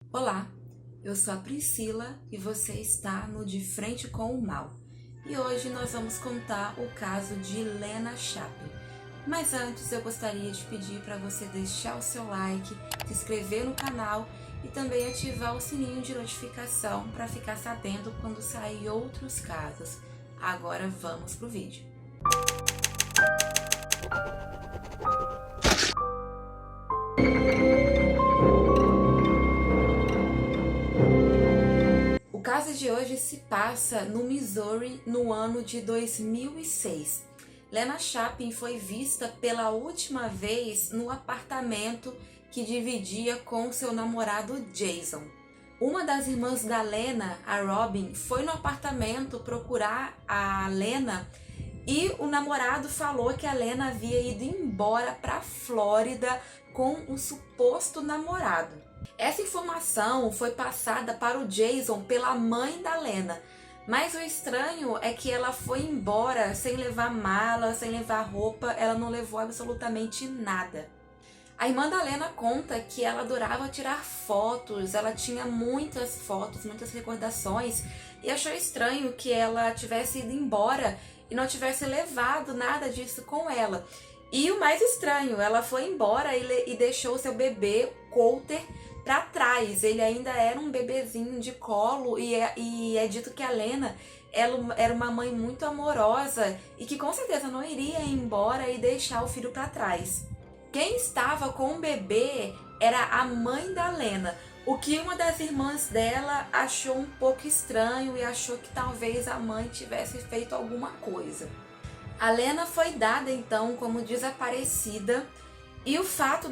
Olá, eu sou a Priscila e você está no De Frente com o Mal. E hoje nós vamos contar o caso de Lena Chapin. Mas antes eu gostaria de pedir para você deixar o seu like, se inscrever no canal e também ativar o sininho de notificação para ficar sabendo quando sair outros casos. Agora vamos pro vídeo. O caso de hoje se passa no Missouri no ano de 2006. Lena Chapin foi vista pela última vez no apartamento que dividia com seu namorado Jason. Uma das irmãs da Lena, a Robin, foi no apartamento procurar a Lena e o namorado falou que a Lena havia ido embora para a Flórida com um suposto namorado. Essa informação foi passada para o Jason pela mãe da Lena, mas o estranho é que ela foi embora sem levar mala, sem levar roupa, ela não levou absolutamente nada. A irmã da Lena conta que ela adorava tirar fotos, ela tinha muitas fotos, muitas recordações, e achou estranho que ela tivesse ido embora e não tivesse levado nada disso com ela. E o mais estranho, ela foi embora e deixou seu bebê, Coulter, para trás. Ele ainda era um bebezinho de colo e é dito que a Lena ela era uma mãe muito amorosa e que com certeza não iria embora e deixar o filho para trás. Quem estava com o bebê era a mãe da Lena, o que uma das irmãs dela achou um pouco estranho e achou que talvez a mãe tivesse feito alguma coisa. A Lena foi dada então como desaparecida e o fato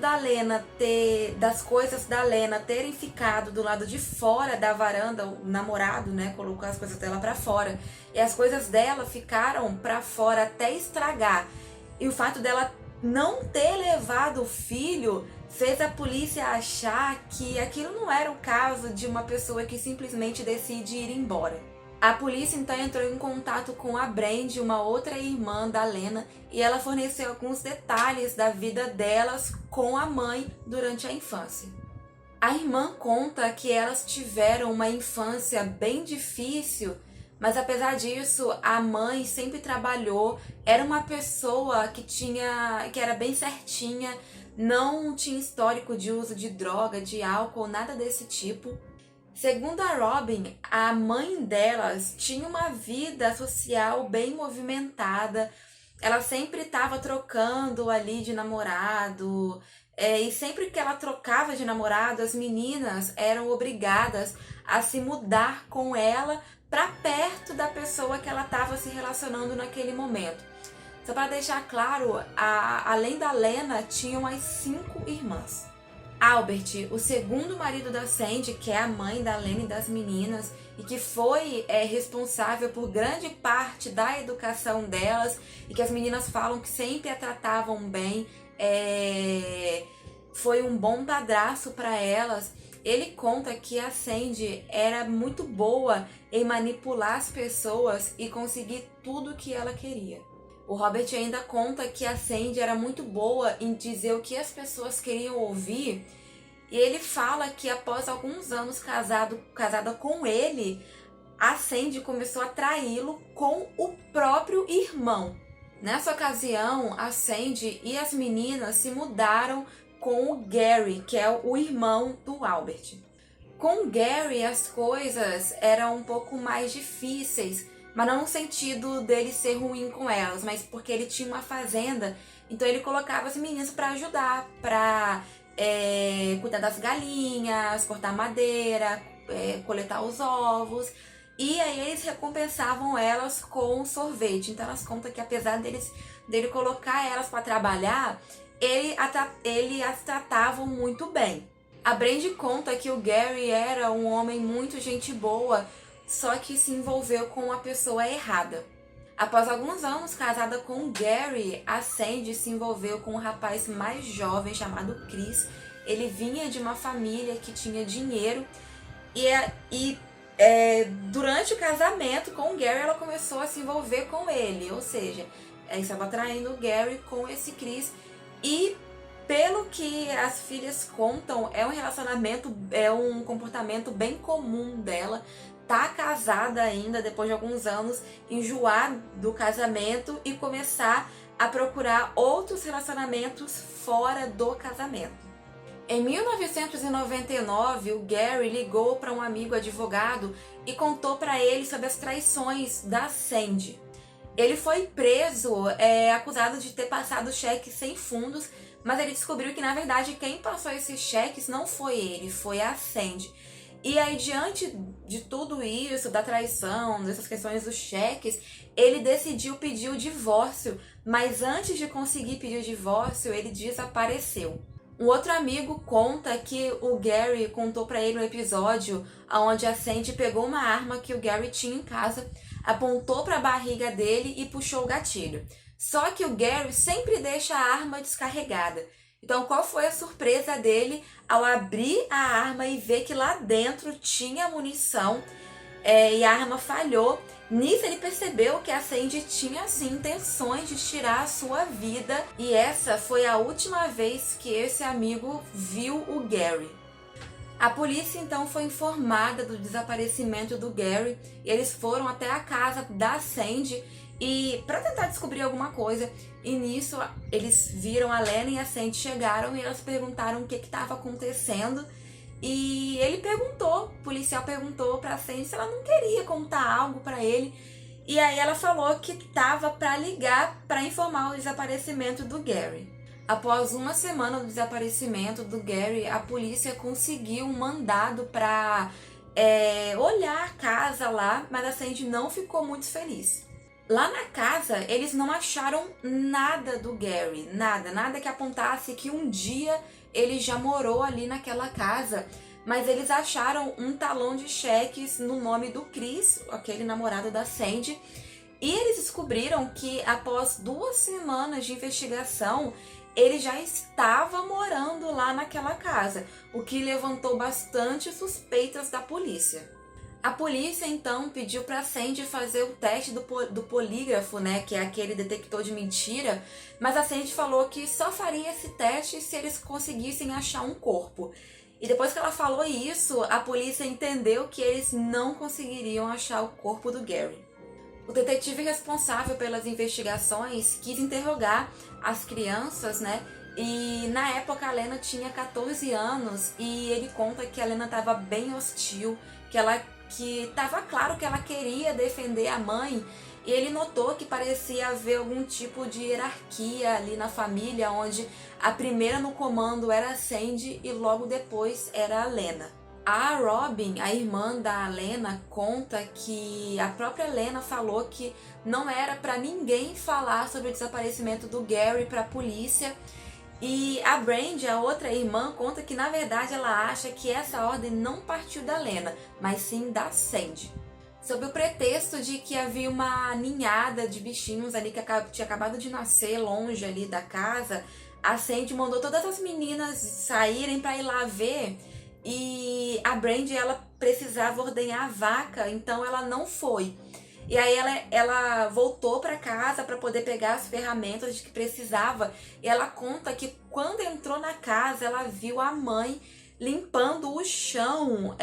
das coisas da Lena terem ficado do lado de fora da varanda, o namorado, colocou as coisas dela para fora e as coisas dela ficaram para fora até estragar. E o fato dela não ter levado o filho fez a polícia achar que aquilo não era o caso de uma pessoa que simplesmente decide ir embora. A polícia então entrou em contato com a Brandy, uma outra irmã da Lena, e ela forneceu alguns detalhes da vida delas com a mãe durante a infância. A irmã conta que elas tiveram uma infância bem difícil, mas apesar disso, a mãe sempre trabalhou, era uma pessoa que era bem certinha, não tinha histórico de uso de droga, de álcool, nada desse tipo. Segundo a Robin, a mãe delas tinha uma vida social bem movimentada, ela sempre estava trocando ali de namorado, e sempre que ela trocava de namorado, as meninas eram obrigadas a se mudar com ela para perto da pessoa que ela estava se relacionando naquele momento. Só para deixar claro, além da Lena, tinham as 5 irmãs. Albert, o segundo marido da Sandy, que é a mãe da Lena e das meninas, e que foi responsável por grande parte da educação delas, e que as meninas falam que sempre a tratavam bem, foi um bom padrasto para elas. Ele conta que a Sandy era muito boa em manipular as pessoas e conseguir tudo o que ela queria. O Robert ainda conta que a Sandy era muito boa em dizer o que as pessoas queriam ouvir, e ele fala que após alguns anos casada com ele, a Sandy começou a traí-lo com o próprio irmão. Nessa ocasião, a Sandy e as meninas se mudaram com o Gary, que é o irmão do Albert. Com o Gary, as coisas eram um pouco mais difíceis, mas não no sentido dele ser ruim com elas, mas porque ele tinha uma fazenda, então ele colocava as meninas para ajudar, para cuidar das galinhas, cortar madeira, coletar os ovos, e aí eles recompensavam elas com sorvete. Então elas contam que apesar dele colocar elas para trabalhar, ele as tratavam muito bem. A Brandy conta que o Gary era um homem muito gente boa, só que se envolveu com uma pessoa errada. Após alguns anos casada com o Gary, a Sandy se envolveu com um rapaz mais jovem chamado Chris. Ele vinha de uma família que tinha dinheiro e durante o casamento com o Gary ela começou a se envolver com ele, ou seja, estava traindo o Gary com esse Chris e Pelo que as filhas contam, é um comportamento bem comum dela. Tá casada ainda, depois de alguns anos, enjoar do casamento e começar a procurar outros relacionamentos fora do casamento. Em 1999, o Gary ligou para um amigo advogado e contou para ele sobre as traições da Sandy. Ele foi preso, acusado de ter passado cheques sem fundos, mas ele descobriu que, na verdade, quem passou esses cheques não foi ele, foi a Sandy. E aí, diante de tudo isso, da traição, dessas questões dos cheques, ele decidiu pedir o divórcio, mas antes de conseguir pedir o divórcio, ele desapareceu. Um outro amigo conta que o Gary contou para ele no episódio onde a Sandy pegou uma arma que o Gary tinha em casa, apontou para a barriga dele e puxou o gatilho. Só que o Gary sempre deixa a arma descarregada. Então, qual foi a surpresa dele ao abrir a arma e ver que lá dentro tinha munição e a arma falhou? Nisso ele percebeu que a Sandy tinha assim intenções de tirar a sua vida, e essa foi a última vez que esse amigo viu o Gary. A polícia então foi informada do desaparecimento do Gary e eles foram até a casa da Sandy e para tentar descobrir alguma coisa. E nisso eles viram a Lena e a Sandy chegaram e elas perguntaram o que estava acontecendo. E o policial perguntou pra Sandy se ela não queria contar algo pra ele. E aí ela falou que tava pra ligar pra informar o desaparecimento do Gary. Após uma semana do desaparecimento do Gary, a polícia conseguiu um mandado pra olhar a casa lá, mas a Sandy não ficou muito feliz. Lá na casa, eles não acharam nada do Gary, nada que apontasse que um dia ele já morou ali naquela casa, mas eles acharam um talão de cheques no nome do Chris, aquele namorado da Sandy, e eles descobriram que após 2 semanas de investigação, ele já estava morando lá naquela casa, o que levantou bastante suspeitas da polícia. A polícia então pediu para Sandy fazer o teste do polígrafo, né, que é aquele detector de mentira, mas a Sandy falou que só faria esse teste se eles conseguissem achar um corpo. E depois que ela falou isso, a polícia entendeu que eles não conseguiriam achar o corpo do Gary. O detetive responsável pelas investigações quis interrogar as crianças, né? E na época a Lena tinha 14 anos e ele conta que a Lena estava bem hostil, que estava claro que ela queria defender a mãe, e ele notou que parecia haver algum tipo de hierarquia ali na família, onde a primeira no comando era a Sandy e logo depois era a Lena. A Robin, a irmã da Lena, conta que a própria Lena falou que não era para ninguém falar sobre o desaparecimento do Gary para a polícia. E a Brandy, a outra irmã, conta que na verdade ela acha que essa ordem não partiu da Lena, mas sim da Sandy. Sob o pretexto de que havia uma ninhada de bichinhos ali que tinha acabado de nascer longe ali da casa, a Sandy mandou todas as meninas saírem para ir lá ver, e a Brandy ela precisava ordenhar a vaca, então ela não foi. E aí ela voltou para casa para poder pegar as ferramentas que precisava. E ela conta que quando entrou na casa, ela viu a mãe limpando o chão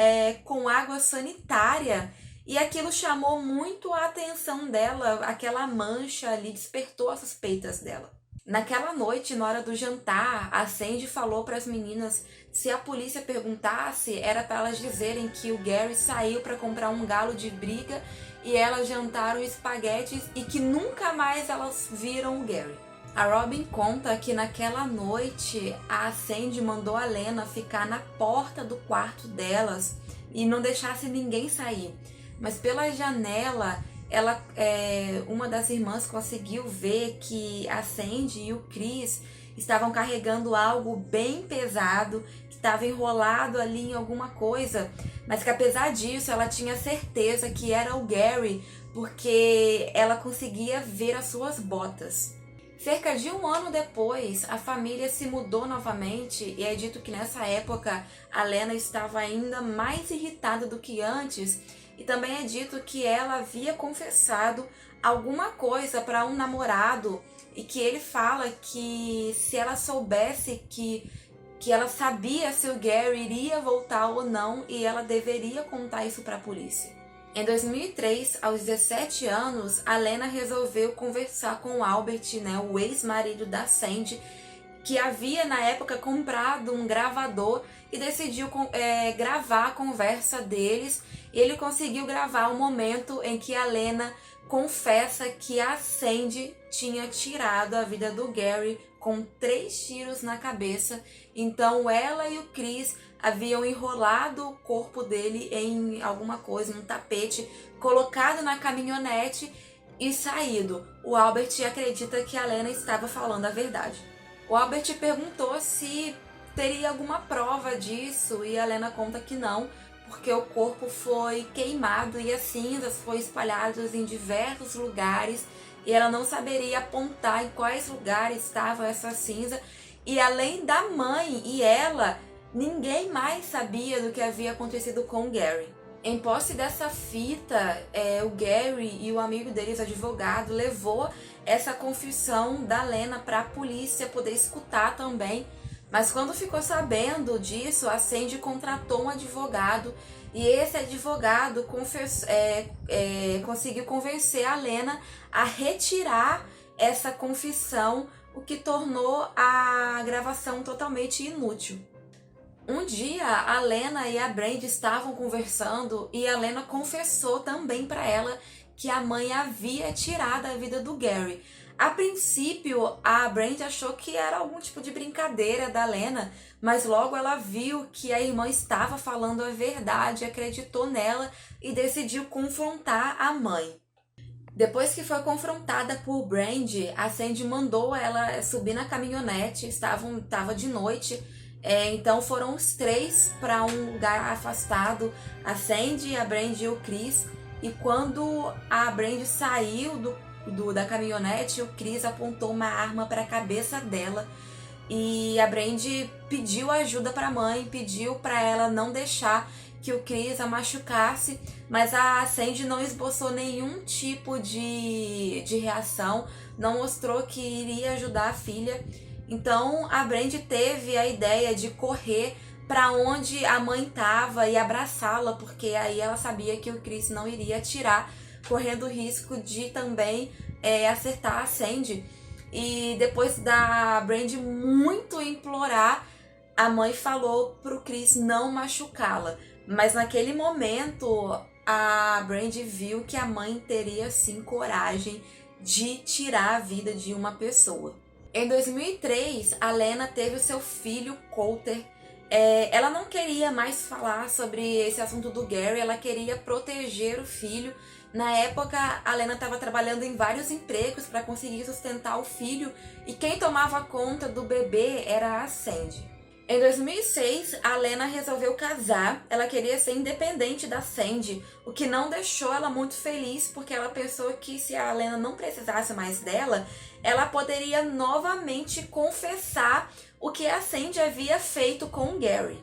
com água sanitária. E aquilo chamou muito a atenção dela, aquela mancha ali despertou as suspeitas dela. Naquela noite, na hora do jantar, a Sandy falou para as meninas se a polícia perguntasse, era para elas dizerem que o Gary saiu para comprar um galo de briga e elas jantaram espaguetes e que nunca mais elas viram o Gary. A Robin conta que naquela noite a Sandy mandou a Lena ficar na porta do quarto delas e não deixasse ninguém sair. Mas pela janela, uma das irmãs conseguiu ver que a Sandy e o Chris estavam carregando algo bem pesado, que estava enrolado ali em alguma coisa, mas que apesar disso ela tinha certeza que era o Gary, porque ela conseguia ver as suas botas. Cerca de 1 ano depois, a família se mudou novamente e é dito que nessa época a Lena estava ainda mais irritada do que antes e também é dito que ela havia confessado alguma coisa para um namorado e que ele fala que se ela soubesse que ela sabia se o Gary iria voltar ou não e ela deveria contar isso para a polícia. Em 2003, aos 17 anos, a Lena resolveu conversar com o Albert, né, o ex-marido da Sandy, que havia na época comprado um gravador e decidiu gravar a conversa deles. E ele conseguiu gravar o momento em que a Lena confessa que a Sandy tinha tirado a vida do Gary com 3 tiros na cabeça. Então ela e o Chris haviam enrolado o corpo dele em alguma coisa, um tapete, colocado na caminhonete e saído. O Albert acredita que a Lena estava falando a verdade. O Albert perguntou se teria alguma prova disso e a Lena conta que não, porque o corpo foi queimado e as cinzas foram espalhadas em diversos lugares e ela não saberia apontar em quais lugares estava essa cinza. E além da mãe e ela, ninguém mais sabia do que havia acontecido com o Gary. Em posse dessa fita, o Gary e o amigo deles, advogado, levou essa confissão da Lena para a polícia poder escutar também. Mas quando ficou sabendo disso, a Sandy contratou um advogado e esse advogado conseguiu convencer a Lena a retirar essa confissão, o que tornou a gravação totalmente inútil. Um dia, a Lena e a Brandy estavam conversando e a Lena confessou também para ela que a mãe havia tirado a vida do Gary. A princípio, a Brandy achou que era algum tipo de brincadeira da Lena, mas logo ela viu que a irmã estava falando a verdade, acreditou nela e decidiu confrontar a mãe. Depois que foi confrontada por Brandy, a Sandy mandou ela subir na caminhonete, estava de noite. Então foram os 3 para um lugar afastado, a Sandy, a Brandy e o Chris. E quando a Brandy saiu da caminhonete, o Chris apontou uma arma para a cabeça dela. E a Brandy pediu ajuda para a mãe, pediu para ela não deixar que o Chris a machucasse, mas a Sandy não esboçou nenhum tipo de reação, não mostrou que iria ajudar a filha. Então a Brandy teve a ideia de correr para onde a mãe estava e abraçá-la, porque aí ela sabia que o Chris não iria atirar, correndo o risco de também acertar a Sandy. E depois da Brandy muito implorar, a mãe falou pro Chris não machucá-la. Mas naquele momento a Brandy viu que a mãe teria sim coragem de tirar a vida de uma pessoa. Em 2003, a Lena teve o seu filho, Coulter. Ela não queria mais falar sobre esse assunto do Gary, ela queria proteger o filho. Na época, a Lena estava trabalhando em vários empregos para conseguir sustentar o filho e quem tomava conta do bebê era a Sandy. Em 2006, a Lena resolveu casar. Ela queria ser independente da Sandy, o que não deixou ela muito feliz, porque ela pensou que se a Lena não precisasse mais dela, ela poderia novamente confessar o que a Sandy havia feito com o Gary.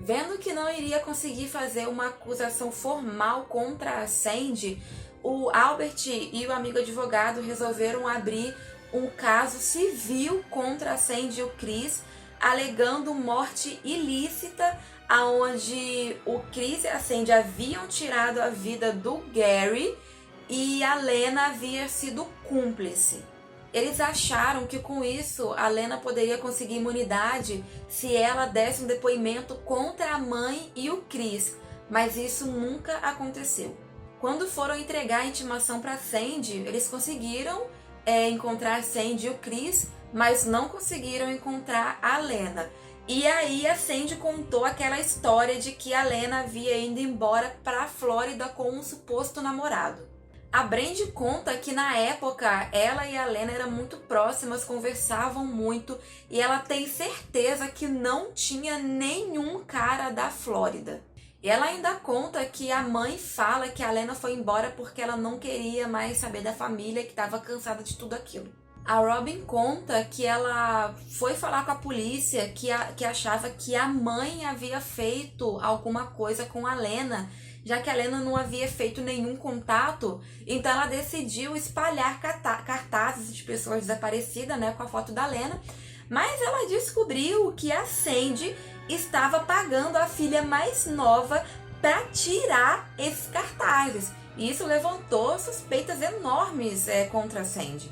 Vendo que não iria conseguir fazer uma acusação formal contra a Sandy, o Albert e o amigo advogado resolveram abrir um caso civil contra a Sandy e o Chris, alegando morte ilícita, aonde o Chris e a Sandy haviam tirado a vida do Gary e a Lena havia sido cúmplice. Eles acharam que com isso a Lena poderia conseguir imunidade se ela desse um depoimento contra a mãe e o Chris, mas isso nunca aconteceu. Quando foram entregar a intimação para Sandy, eles conseguiram encontrar a Sandy e o Chris, mas não conseguiram encontrar a Lena. E aí a Sandy contou aquela história de que a Lena havia ido embora para a Flórida com um suposto namorado. A Brandy conta que na época ela e a Lena eram muito próximas, conversavam muito e ela tem certeza que não tinha nenhum cara da Flórida. E ela ainda conta que a mãe fala que a Lena foi embora porque ela não queria mais saber da família, que estava cansada de tudo aquilo. A Robin conta que ela foi falar com a polícia que achava que a mãe havia feito alguma coisa com a Lena já que a Lena não havia feito nenhum contato, então ela decidiu espalhar cartazes de pessoas desaparecidas, né, com a foto da Lena, mas ela descobriu que a Sandy estava pagando a filha mais nova para tirar esses cartazes, e isso levantou suspeitas enormes contra a Sandy.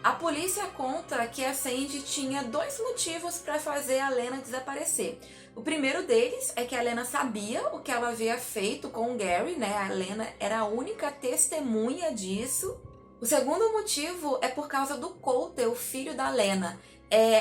A polícia conta que a Sandy tinha 2 motivos para fazer a Lena desaparecer. O primeiro deles é que a Lena sabia o que ela havia feito com o Gary, né? A Lena era a única testemunha disso. O segundo motivo é por causa do Colter, o filho da Lena.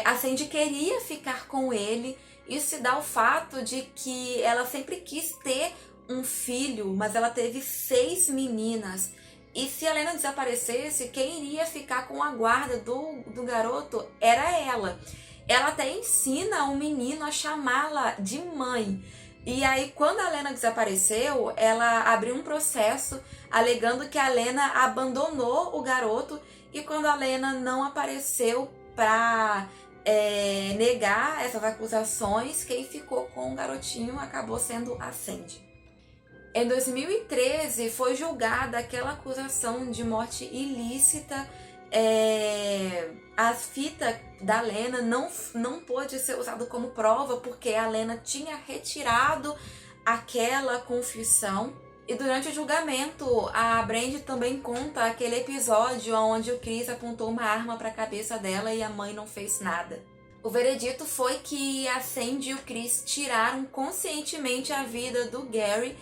A Sandy queria ficar com ele. Isso se dá ao fato de que ela sempre quis ter um filho, mas ela teve 6 meninas. E se a Lena desaparecesse, quem iria ficar com a guarda do garoto era ela. Ela até ensina o menino a chamá-la de mãe. E aí, quando a Lena desapareceu, ela abriu um processo alegando que a Lena abandonou o garoto. E quando a Lena não apareceu para negar essas acusações, quem ficou com o garotinho acabou sendo a Sandy. Em 2013, foi julgada aquela acusação de morte ilícita. As fitas da Lena não pôde ser usado como prova porque a Lena tinha retirado aquela confissão. E durante o julgamento, a Brandy também conta aquele episódio onde o Chris apontou uma arma para a cabeça dela e a mãe não fez nada. O veredito foi que a Sandy e o Chris tiraram conscientemente a vida do Gary,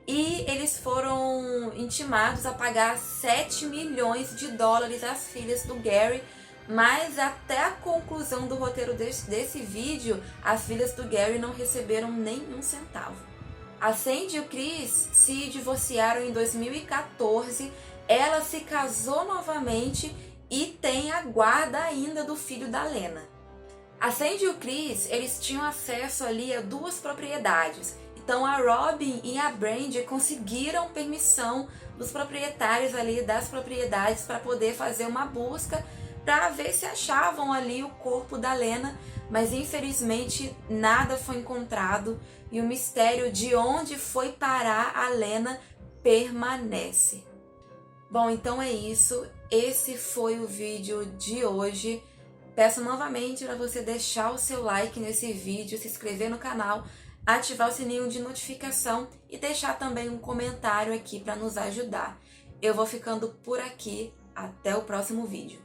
e eles foram intimados a pagar 7 milhões de dólares às filhas do Gary, mas até a conclusão do roteiro desse vídeo, as filhas do Gary não receberam nenhum centavo. A Sandy e o Chris se divorciaram em 2014, ela se casou novamente e tem a guarda ainda do filho da Lena. A Sandy e o Chris, eles tinham acesso ali a 2 propriedades. Então a Robin e a Brandy conseguiram permissão dos proprietários ali das propriedades para poder fazer uma busca para ver se achavam ali o corpo da Lena, mas infelizmente nada foi encontrado e o mistério de onde foi parar a Lena permanece. Bom, então é isso. Esse foi o vídeo de hoje. Peço novamente para você deixar o seu like nesse vídeo, se inscrever no canal, ativar o sininho de notificação e deixar também um comentário aqui para nos ajudar. Eu vou ficando por aqui, até o próximo vídeo.